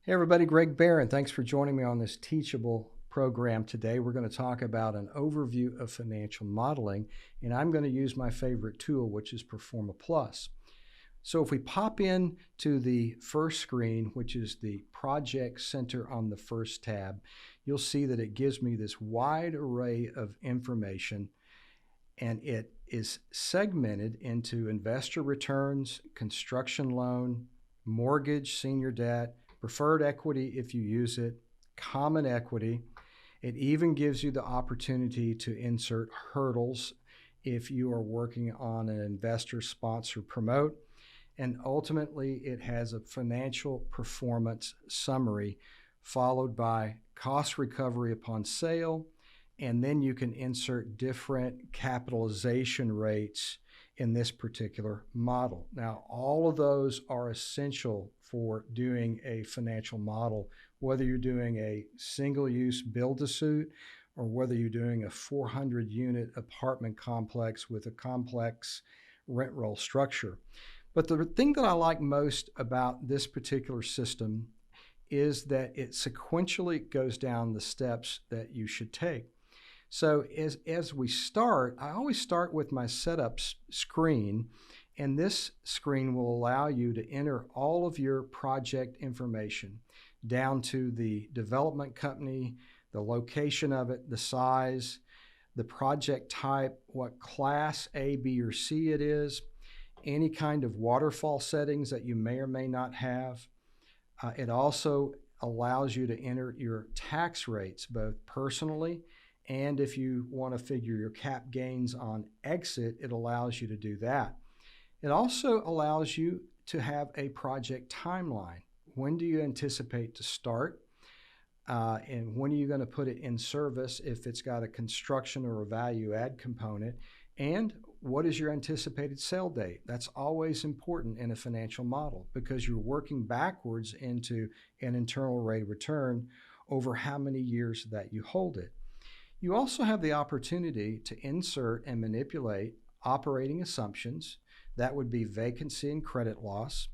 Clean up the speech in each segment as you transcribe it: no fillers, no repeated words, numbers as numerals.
Hey everybody, Greg Barron. Thanks for joining me on this Teachable program today. We're going to talk about an overview of financial modeling, and I'm going to use my favorite tool, which is Performa Plus. So if we pop in to the first screen, which is the Project Center on the first tab, you'll see that it gives me this wide array of information, and it is segmented into investor returns, construction loan, mortgage, senior debt, preferred equity if you use it, common equity. It even gives you the opportunity to insert hurdles if you are working on an investor sponsor promote. And ultimately, it has a financial performance summary followed by cost recovery upon sale. And then you can insert different capitalization rates in this particular model. Now, all of those are essential for doing a financial model, whether you're doing a single-use build-to-suit or whether you're doing a 400-unit apartment complex with a complex rent roll structure. But the thing that I like most about this particular system is that it sequentially goes down the steps that you should take. So as we start, I always start with my setup screen, and this screen will allow you to enter all of your project information down to the development company, the location of it, the size, the project type, what class A, B, or C it is, any kind of waterfall settings that you may or may not have. It also allows you to enter your tax rates, both personally and if you want to figure your cap gains on exit, it allows you to do that. It also allows you to have a project timeline. When do you anticipate to start? And when are you going to put it in service if it's got a construction or a value add component? And what is your anticipated sale date? That's always important in a financial model because you're working backwards into an internal rate of return over how many years that you hold it. You also have the opportunity to insert and manipulate operating assumptions. That would be vacancy and credit loss,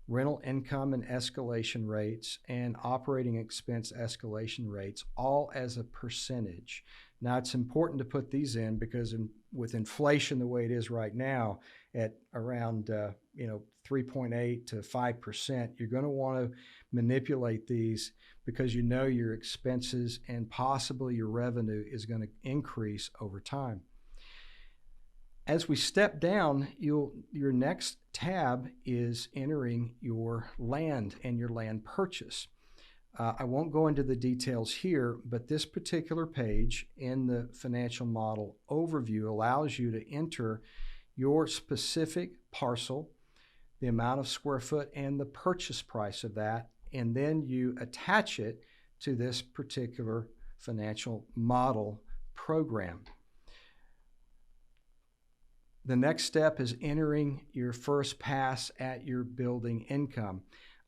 rental income and escalation rates, and operating expense escalation rates, all as a percentage. Now, it's important to put these in because with inflation the way it is right now at around 3.8 to 5%, you're going to want to manipulate these because you know your expenses and possibly your revenue is going to increase over time. As we step down, your next tab is entering your land and your land purchase. I won't go into the details here, but this particular page in the financial model overview allows you to enter your specific parcel, the amount of square foot, and the purchase price of that, and then you attach it to this particular financial model program. The next step is entering your first pass at your building income.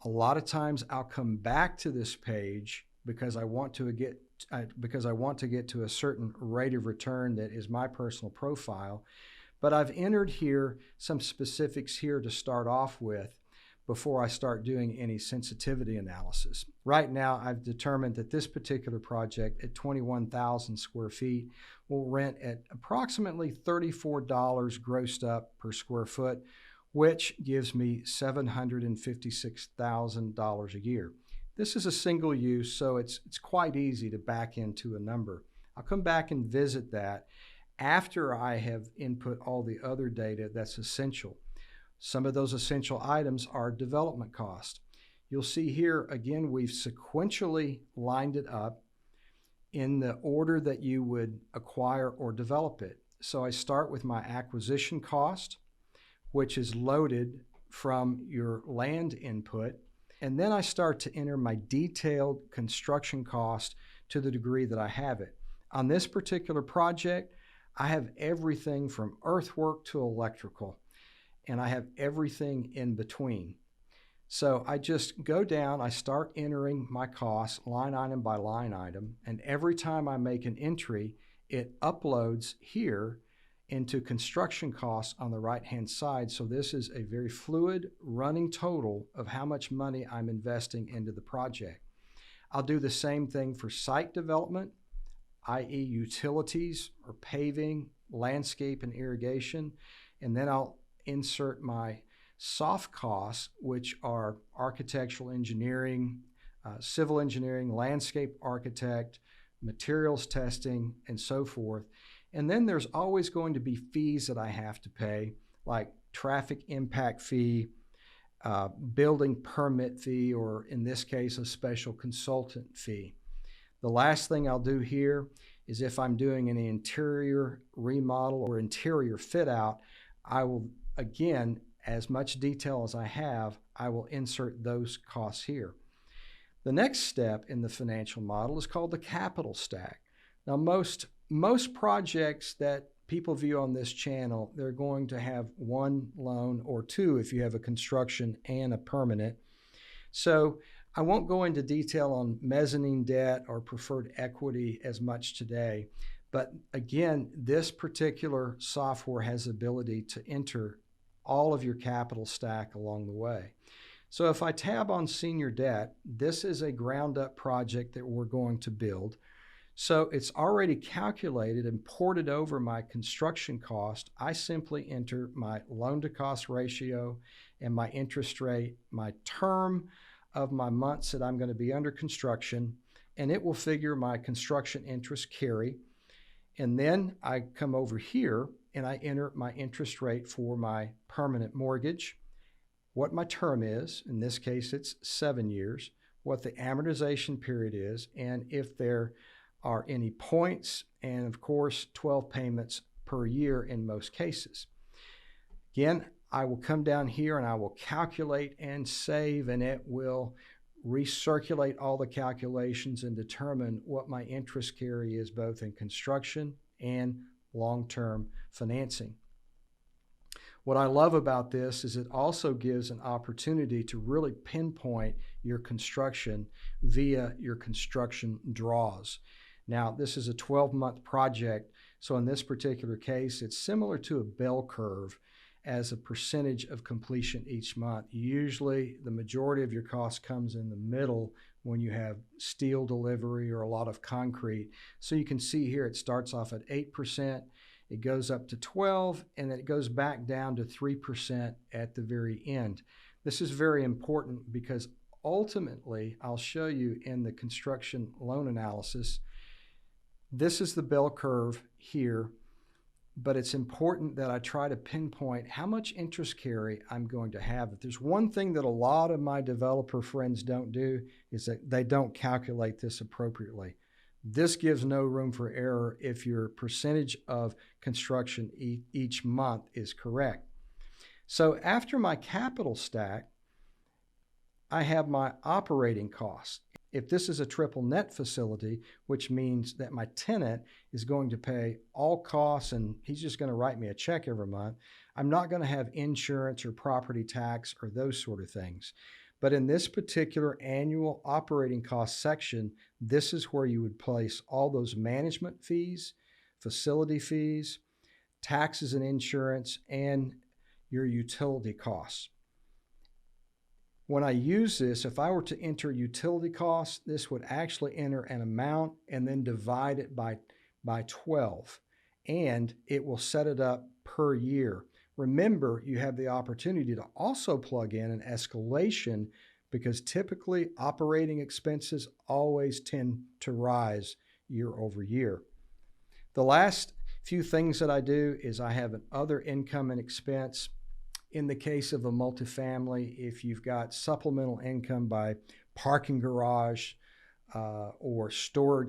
A lot of times I'll come back to this page because I want to get to a certain rate of return that is my personal profile. But I've entered here some specifics here to start off with before I start doing any sensitivity analysis. Right now, I've determined that this particular project at 21,000 square feet will rent at approximately $34 grossed up per square foot, which gives me $756,000 a year. This is a single use, so it's quite easy to back into a number. I'll come back and visit that after I have input all the other data that's essential. Some of those essential items are development cost. You'll see here, again, we've sequentially lined it up in the order that you would acquire or develop it. So I start with my acquisition cost, which is loaded from your land input. And then I start to enter my detailed construction cost to the degree that I have it. On this particular project, I have everything from earthwork to electrical, and I have everything in between. So I just go down, I start entering my costs line item by line item, and every time I make an entry, it uploads here into construction costs on the right-hand side. So this is a very fluid running total of how much money I'm investing into the project. I'll do the same thing for site development, i.e. utilities or paving, landscape and irrigation, and then I'll insert my soft costs, which are architectural engineering, civil engineering, landscape architect, materials testing, and so forth. And then there's always going to be fees that I have to pay, like traffic impact fee, building permit fee, or in this case, a special consultant fee. The last thing I'll do here is if I'm doing an interior remodel or interior fit out, I will, again, as much detail as I have, I will insert those costs here. The next step in the financial model is called the capital stack. Now, most projects that people view on this channel, they're going to have one loan or two if you have a construction and a permanent. So I won't go into detail on mezzanine debt or preferred equity as much today. But again, this particular software has the ability to enter all of your capital stack along the way. So if I tab on senior debt, this is a ground up project that we're going to build. So it's already calculated and ported over my construction cost. I simply enter my loan to cost ratio and my interest rate, my term of my months that I'm going to be under construction, and it will figure my construction interest carry. And then I come over here and I enter my interest rate for my permanent mortgage, what my term is, in this case it's 7 years, what the amortization period is, and if there are any points, and of course 12 payments per year in most cases. Again, I will come down here and I will calculate and save, and it will recirculate all the calculations and determine what my interest carry is both in construction and long-term financing. What I love about this is it also gives an opportunity to really pinpoint your construction via your construction draws. Now, this is a 12-month project, so in this particular case, it's similar to a bell curve as a percentage of completion each month. Usually, the majority of your cost comes in the middle when you have steel delivery or a lot of concrete. So you can see here it starts off at 8%, it goes up to 12%, and then it goes back down to 3% at the very end. This is very important because ultimately, I'll show you in the construction loan analysis, this is the bell curve here, but it's important that I try to pinpoint how much interest carry I'm going to have. If there's one thing that a lot of my developer friends don't do is that they don't calculate this appropriately. This gives no room for error if your percentage of construction each month is correct. So after my capital stack, I have my operating costs. If this is a triple net facility, which means that my tenant is going to pay all costs and he's just going to write me a check every month, I'm not going to have insurance or property tax or those sort of things. But in this particular annual operating cost section, this is where you would place all those management fees, facility fees, taxes and insurance, and your utility costs. When I use this, if I were to enter utility costs, this would actually enter an amount and then divide it by 12, and it will set it up per year. Remember, you have the opportunity to also plug in an escalation because typically operating expenses always tend to rise year over year. The last few things that I do is I have an other income and expense. In the case of a multifamily, if you've got supplemental income by parking garage or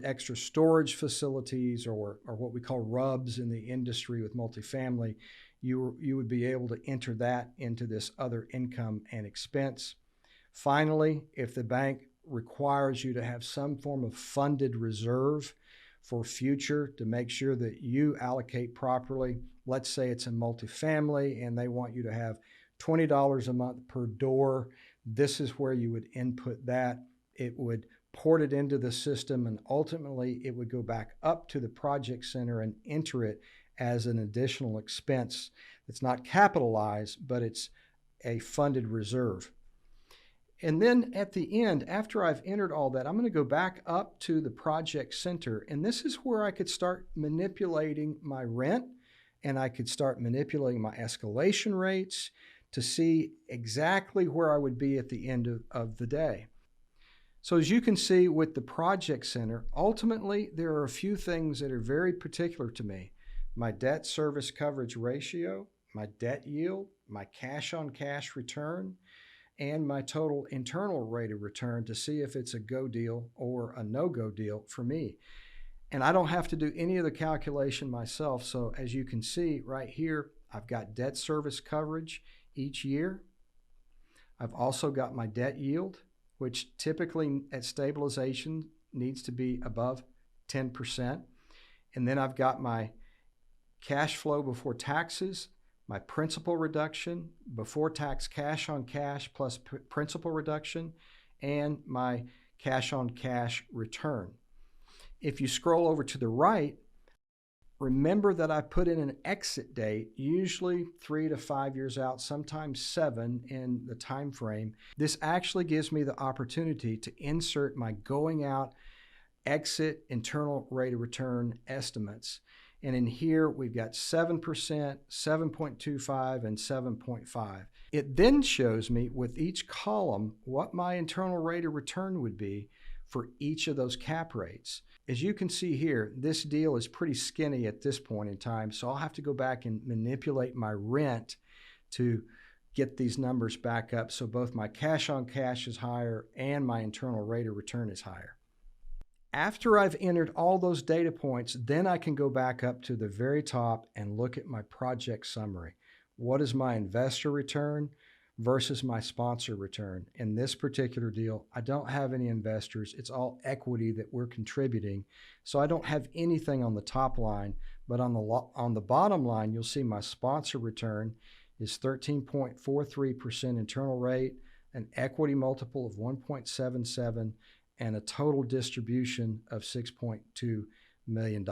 extra storage facilities or what we call RUBS in the industry with multifamily, you would be able to enter that into this other income and expense. Finally, if the bank requires you to have some form of funded reserve for future to make sure that you allocate properly, let's say it's a multifamily and they want you to have $20 a month per door, this is where you would input that. It would port it into the system and ultimately it would go back up to the project center and enter it as an additional expense that's not capitalized, but it's a funded reserve. And then at the end, after I've entered all that, I'm going to go back up to the project center. And this is where I could start manipulating my rent, and I could start manipulating my escalation rates to see exactly where I would be at the end of the day. So as you can see with the project center, ultimately there are a few things that are very particular to me. My debt service coverage ratio, my debt yield, my cash on cash return, and my total internal rate of return to see if it's a go deal or a no-go deal for me. And I don't have to do any of the calculation myself. So as you can see right here, I've got debt service coverage each year. I've also got my debt yield, which typically at stabilization needs to be above 10%. And then I've got my cash flow before taxes, my principal reduction, before tax cash on cash plus principal reduction, and my cash on cash return. If you scroll over to the right, remember that I put in an exit date, usually 3 to 5 years out, sometimes 7 in the time frame. This actually gives me the opportunity to insert my going out exit internal rate of return estimates. And in here, we've got 7%, 7.25, and 7.5. It then shows me with each column what my internal rate of return would be for each of those cap rates. As you can see here, this deal is pretty skinny at this point in time, so I'll have to go back and manipulate my rent to get these numbers back up so both my cash on cash is higher and my internal rate of return is higher. After I've entered all those data points, then I can go back up to the very top and look at my project summary. What is my investor return versus my sponsor return? In this particular deal, I don't have any investors. It's all equity that we're contributing. So I don't have anything on the top line, but on the bottom line, you'll see my sponsor return is 13.43% internal rate, an equity multiple of 1.77, and a total distribution of $6.2 million.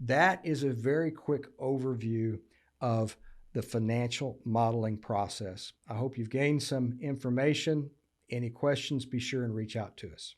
That is a very quick overview of the financial modeling process. I hope you've gained some information. Any questions, be sure and reach out to us.